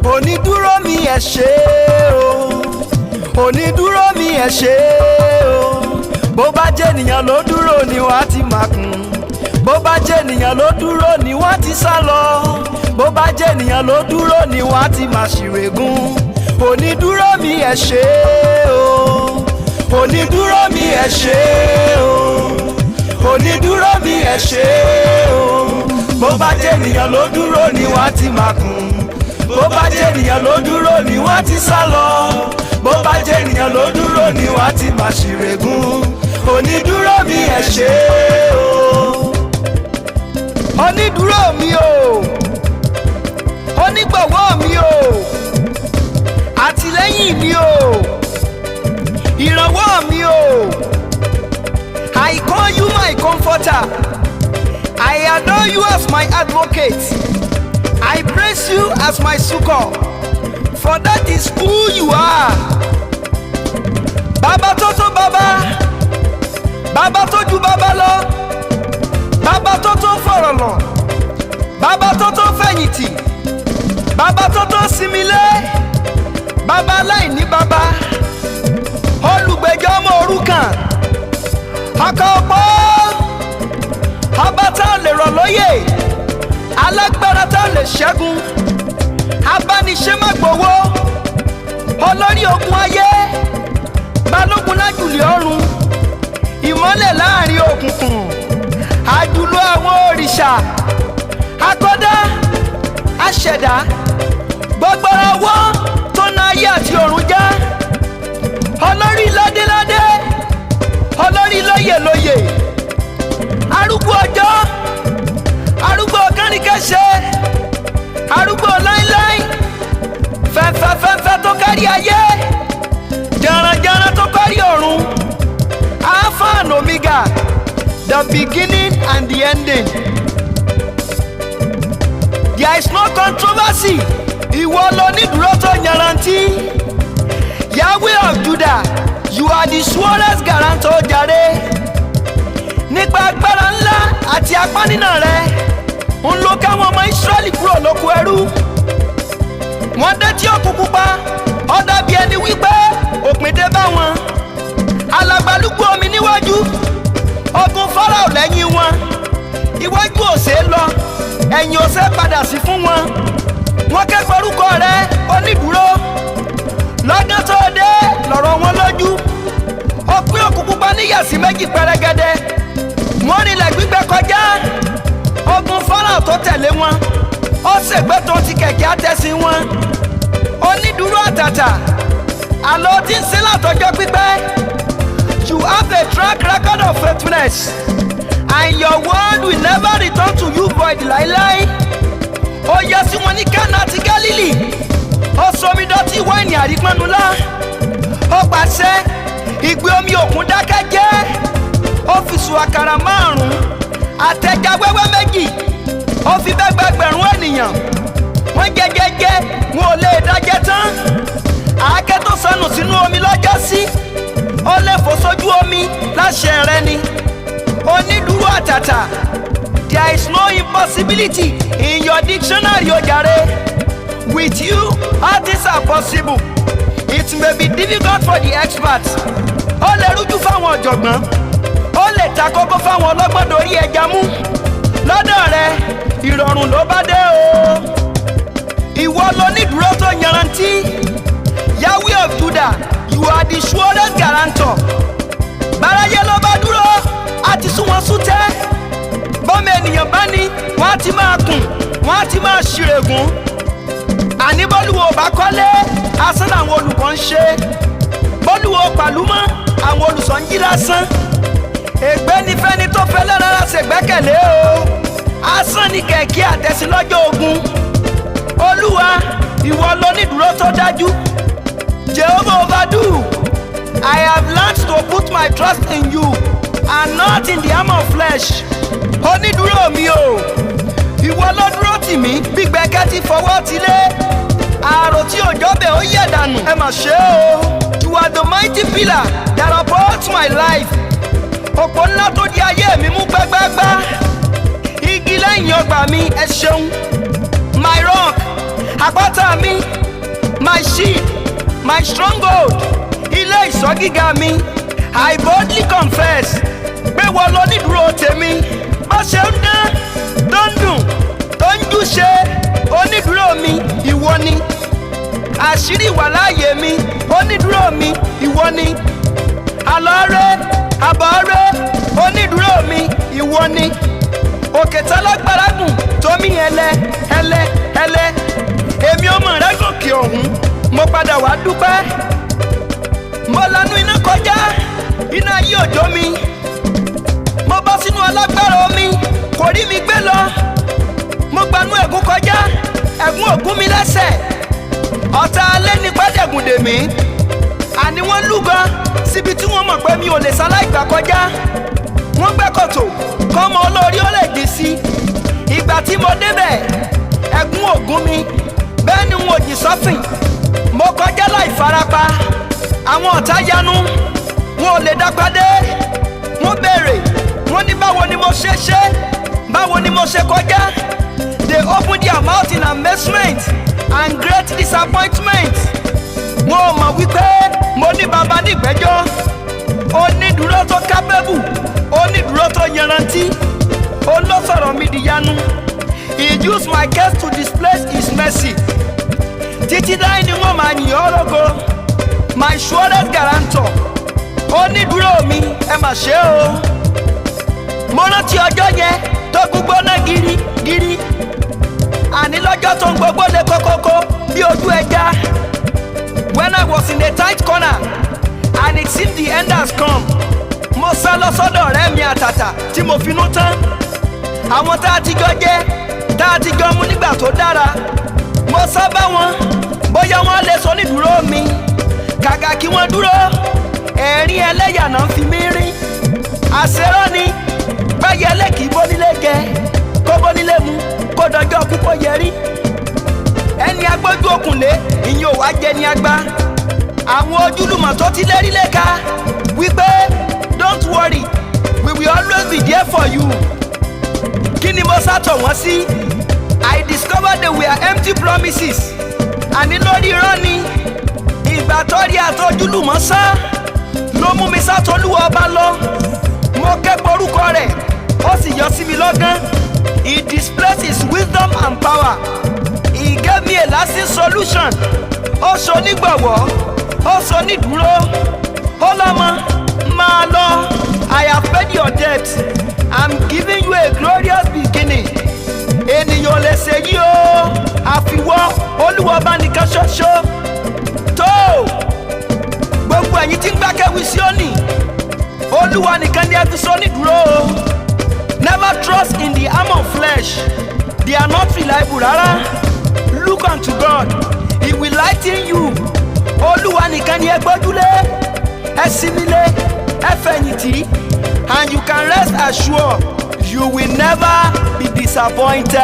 Onídúró mi ẹ ṣé o, onídúró mi ẹ ṣé o. Bó bá jẹ́ ènìyàn ló dúró ni wọ́n á ti máa kùn. Bó bá jẹ́ ènìyàn ló dúró ni wọ́n á ti sá lọ. Bó bá jẹ́ ènìyàn ló dúró ni wọ́n á ti máa ṣìrègùn. Onídúró mi ẹ ṣé o, onídúró mi ẹ ṣé o, onídúró mi ẹ ṣé o. Bó bá jẹ́ ènìyàn ló dúró ni wọ́n á ti máa kùn. Bó bá jẹ́ ènìyàn ló dúró ni wọ́n á ti sá lọ. Bó bá jẹ́ ènìyàn ló dúró ni wọ́n á ti máa ṣìrègùn. Onídúró mi ẹ ṣé o, onídúró mi o, onígbọ̀wọ́ mi o, àtìlẹ́yìn mi o, ìrànwọ́ mi o. I call you my comforter, I adore you as my advocate, I praise you as my succor, for that is who you are. Bàbá tó tó bàbá, bàbá tó ju bàbá lọ, bàbá tó tó fọ̀rọ̀ lọ, bàbá tó tó fẹ̀yìntì, bàbá tó tó sinmi lé, bàbá aláìní bàbá, olùgbèjà ọmọ òrukàn, ọkọ̀ ọ̀pọ̀, ọba tá a lè rọ̀ lóyè, alágbára tá a lè ṣẹ́gun, abániṣe má gbowó, olórí ogun ayé, balógun lájùlé ọ̀run, ìmọ́lẹ̀ láàrin òkùnkùn, àjùlọ àwọn òrìṣà, akọ́dá, aṣẹ̀dá, gbogbo ọwọ́ tó ná ayé àti ọ̀run já, olórí ládéládé, olórí lóyèlóyè, arúgbó ọjọ́, arúgbó kánìkẹ́ṣe, arúgbó láíláí, fẹ́fẹ́fẹ́fẹ́ tó kárí ayé, jàràjàrà tó kárí ọ̀run, Alpha and Omega, the beginning and the ending. There is no controversy. Ìwọ lónídúró tó yanrantí. Yahweh of Judah, you are the surest guarantor jàre. Nípa agbára ńlá àti apá nínà rẹ̀, ń ló káwọn ọmọ Ísírẹ́lì kúrò lóko ẹrú. Wọ́n dé tí Òkun Pupa, ó dàbí ẹni wípé òpin dé bá wọn. Alàgbàlúgbú omi níwájú, ogun Fáráò lẹ́yìn wọn. Iwájú ò ṣeé lọ, ẹ̀yìn ò ṣeé padà sí fún wọn. Wọ́n ké pe orúkọ rẹ onídúró. Lọ́gán tó dé lọ̀rọ̀ wọn lójú. Ó pín Òkun Pupa níyà sí méjì pẹrẹgẹdẹ. Wọ́n rìnlẹ̀ gbígbẹ kọjá. Ogun Fáráò tó tẹ̀lé wọn, ó ṣègbé tó ti kẹ̀kẹ́ àtẹ̀sìn wọn. Onídúró àtàtà, àlọ́ tí ń ṣe látọjọ́ pípẹ́. You have a track record of faithfulness, and your word will never return to you void láíláí. Ó yọ sí wọn ní Kánà àti Gálílì, ó somi dọ̀tí wáìnì àrípọ́nulá, ó pàṣẹ ìgbé omi òkun dákẹ́ jẹ́, ó fi sùn àkàrà 5 àtẹja wẹ́wẹ́ 2, ó fi bẹ́gbẹ̀gbẹ̀rún ènìyàn, wọ́n jẹjẹjẹ wọn ò lè dájẹ́ tán. Àáké tó sọnù sínú omi lọ́jọ́ sí, ó lè fò sójú omi láṣẹ rẹ ni. Onídúró àtàtà, there is no impossibility in your dictionary o jàre. With you, all things are possible. It may be difficult for the experts. Ó lè rújú fáwọn ọ̀jọ̀gbọ́n, ó lè ta kókó fáwọn ọlọ́gbọ́n dorí ẹja mú. Lọ́dọ̀ rẹ, ìrọ̀rùn ló bá dé o. Ìwọ lónídúró tó yanrantí. Yahweh of Judah, you are the surest guarantor. Báráyé ló bá dúró, a ti sún wọn sútẹ́. Bọ́mọ ènìyàn bá ní, wọ́n á ti máa kùn, wọ́n á ti máa ṣìrègùn. Àní bọ́lúwo bá kọ́lé, asán làwọn olùkọ́ ń ṣe. Bọ́lúwo pàlúmọ́, àwọn olùsọ̀ ń jí lásán. Ègbé ni fẹ́ni tó fẹ́ lẹ́rẹ́rẹ́ ṣègbẹ́kẹ̀lé o. Asán ni kẹ̀kẹ́ àtẹ̀sí lọ́jọ́ ogun. Olúwa, ìwọ lónídúró tó dájú. Jehovah overdo. I have learned to put my trust in you and not in the arm of flesh. Onídúró mi o, ìwọ ló dúró tì mí bí gbẹ̀kẹ́ ti fọwọ́ ti lé. tí òjò bẹ̀ ó yẹ̀ dànù. Ẹ mà ṣe o. You are the mighty pillar that upholds my my life. Òpó ńlá tó di ayé mi mú gbágbágbá. Igi lẹ́yìn ọgbà mi, ẹ ṣeun. My rock, àpáta mi, my shield, my stronghold, ilé ìṣọ́ gíga mi. I boldly confess pé wọ́n lọ nídúró tèmi. Bó ṣe ń dán, tó ń dùn, tó ń júṣe, onídúró mi, ìwọ ni. Àṣírí wà láàyè mi, onídúró mi, ìwọ ni. Àlọ́rẹ́, àbọ̀rẹ́, onídúró mi, ìwọ ni. Òkè tálágbára gùn tó mí ẹlẹ́. Èmi ọmọ rẹ gòkè ọ̀hún, mo padà wá dúpẹ́. Mo lanú iná kọjá, iná yí òjò mi. Mo bọ́ sínú alágbára omi, kò rí mi gbé lọ. Mo gbanú ẹ̀gún kọjá, ẹ̀gún ògún mi lẹ́sẹ̀. Ọ̀tá alẹ́ ní pẹ́ẹ́dẹ̀gùn dè mí. Àní wọ́n lúgọ síbi tí wọ́n mọ̀ pé mi ò lè ṣaláìgbà kọjá. Wọ́n gbẹ́ kòtò kọ́mọ olórí ó lè dín sí. Ìgbà tí mo débẹ̀, ẹ̀gún ògún mi, bẹ́ẹ̀ ni n ò jì sọ́fìn. Mo kọjá láì farapa. Àwọn ọ̀tá yanu, wọn ò lè dápadé. Wọ́n béèrè, wọ́n ní báwo ni mo ṣe ṣe, báwo ni mo ṣe kọjá. They open their mouth in amazement and great disappointment. Wọn ò mọ̀ wípé mo ní baba ní ìgbẹ́jọ́. Onídùúró tó kábẹ́bù, onídùúró tó yanrantí. Olóṣọ̀rọ̀ mi di yanu. He used my case to display his mercy. Títí láì ni wọ́n máa yìn ọ́ lógo. My surest guarantor. Onídùúró mi, ẹ mà ṣe o. Mo rántí ọjọ́ yẹn tó gbígbóná gírígírí. Àní lọ́jọ́ tó ń gbogbo lé kókókó bí ojú ẹja. When I was in a tight corner and it seemed the end has come. Mo sá lọ sọ́dọ̀ ọ̀rẹ́ mi àtàtà tí mo finú tán. Àwọn tá a ti jọ jẹ, tá a ti jọ mu nígbà tó dára. Mo sá bá wọn, bóyá wọ́n lè sọ nídùúró mi. Kàkà kí wọ́n dúró, ẹ̀rín ẹlẹ́yà náà fi mí rín. Àṣerọ́ ni báyẹlé kì í bónílé gẹ, kó bónílé mu, kó dọjọ́ kú kó yẹrí. Ẹni agbójú òkùnlé, ìyẹn ò wá jẹ ní agbá. Àwọn ojúlùmọ̀ tó ti lérí léka wípé don't worry, we will always be there for you. Kí ni mo sátọ̀ wọ́n sí? I discovered they were empty promises. Àní lórí irọ́ ni. Ìgbà tó rí àtọ́júlùmọ̀ sá ló mú mi sátolúwa ọba lọ. Mo kẹ́kọ̀ọ́ orúkọ rẹ̀, ó sì yọ sí mi lọ́gán. He displayed his wisdom and power. He gave me a lasting solution. Ó sọ nígbàwọ́, ó sọ nídúró. Ó lọ́mọ, máa lọ. I have paid your debt. I'm giving you a glorious beginning. Ènìyàn lè ṣe yí o, àfiwọ́ Olúwa ọba nìkan ṣoṣo. Tó gbogbo ẹ̀yin tí ń gbákẹ́wì Síónì, Olúwa nìkan ni ẹ fi sọ nídúró o. Never trust in the arm of flesh. They are not reliable rárá. Look unto God. He will lighten you. Olúwa nìkan ni ẹ gbójúlé. Ẹ sinmi lé, ẹ fẹ̀yìntì. And you can rest assured you will never be disappointed.